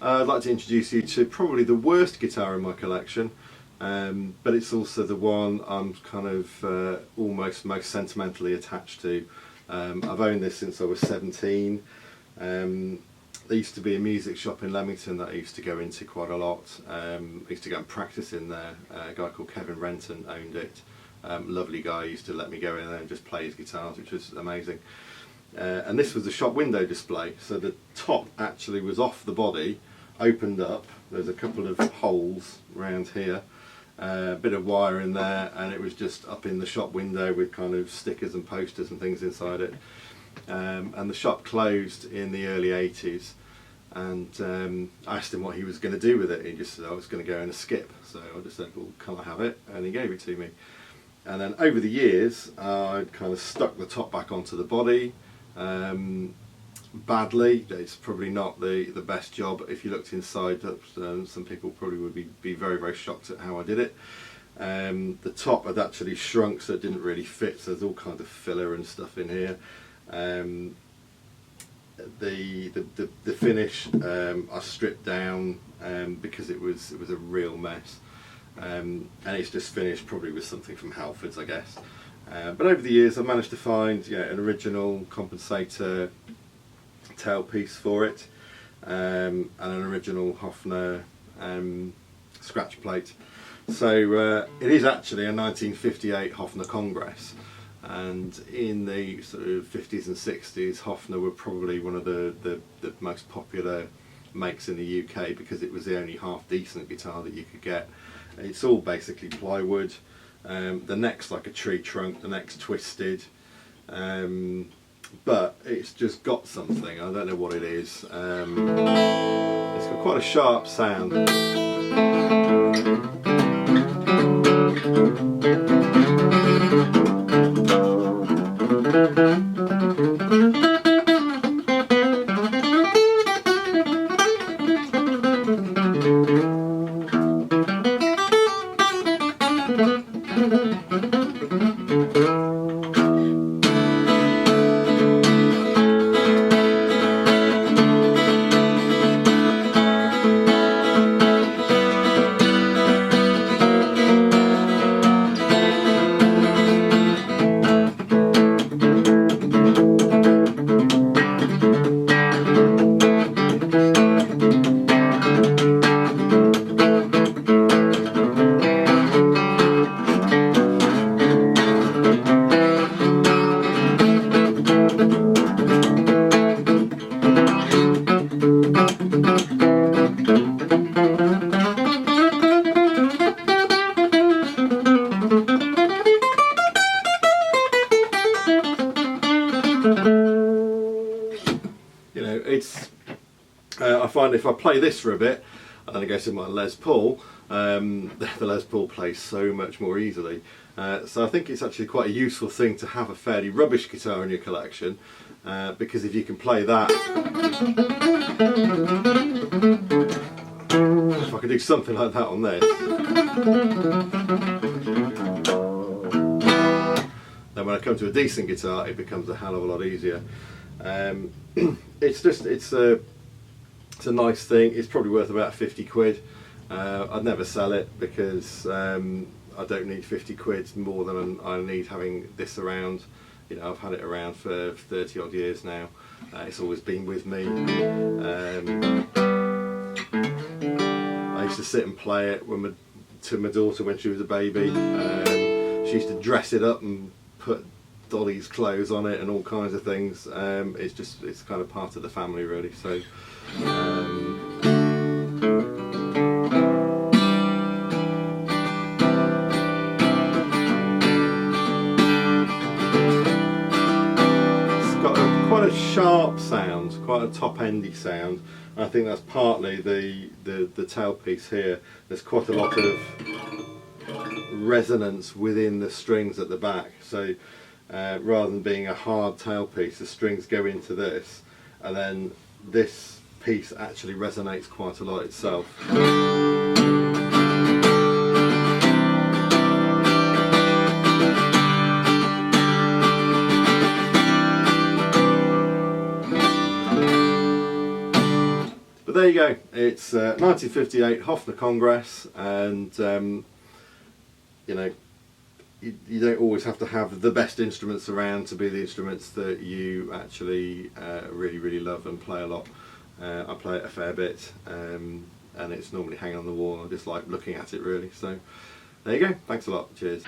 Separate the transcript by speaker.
Speaker 1: I'd like to introduce you to probably the worst guitar in my collection, but it's also the one I'm kind of almost most sentimentally attached to. I've owned this since I was 17. There used to be a music shop in Leamington that I used to go into quite a lot. I used to go and practice in there. A guy called Kevin Renton owned it. Lovely guy, used to let me go in there and just play his guitars, which was amazing. And this was a shop window display, so the top actually was off the body, opened up. There's a couple of holes around here, a bit of wire in there, and it was just up in the shop window with kind of stickers and posters and things inside it. And the shop closed in the early 80s, and I asked him what he was going to do with it. He just said I was going to go in a skip, so I just said, well, can I have it? And he gave it to me. And then over the years I kind of stuck the top back onto the body, badly. It's probably not the best job. If you looked inside, some people probably would be very, very shocked at how I did it. The top had actually shrunk, so it didn't really fit, so there's all kinds of filler and stuff in here. The finish I stripped down because it was a real mess, and it's just finished probably with something from Halfords, I guess. But over the years I managed to find an original compensator tailpiece for it, and an original Hofner scratch plate. So it is actually a 1958 Hofner Congress. And in the sort of 50s and 60s, Hofner were probably one of the most popular makes in the UK, because it was the only half decent guitar that you could get. It's all basically plywood. The neck's like a tree trunk, the neck's twisted, but it's just got something. I don't know what it is. It's got quite a sharp sound. I find if I play this for a bit and then I go to my Les Paul, the Les Paul plays so much more easily. So I think it's actually quite a useful thing to have a fairly rubbish guitar in your collection, because if you can play that, if I could do something like that on this, then when I come to a decent guitar it becomes a hell of a lot easier. It's a nice thing. It's probably worth about 50 quid. I'd never sell it, because I don't need 50 quid more than I need having this around. I've had it around for 30 odd years now. It's always been with me. I used to sit and play it to my daughter when she was a baby. She used to dress it up and put Dolly's clothes on it and all kinds of things. It's kind of part of the family, really. So it's got quite a sharp sound, quite a top-endy sound. And I think that's partly the tailpiece here. There's quite a lot of resonance within the strings at the back. So rather than being a hard tailpiece, the strings go into this, and then this piece actually resonates quite a lot itself. there you go. It's 1958 Hofner Congress, and you know, you don't always have to have the best instruments around to be the instruments that you actually really love and play a lot. I play it a fair bit, and it's normally hanging on the wall. I just like looking at it really. So there you go. Thanks a lot. Cheers.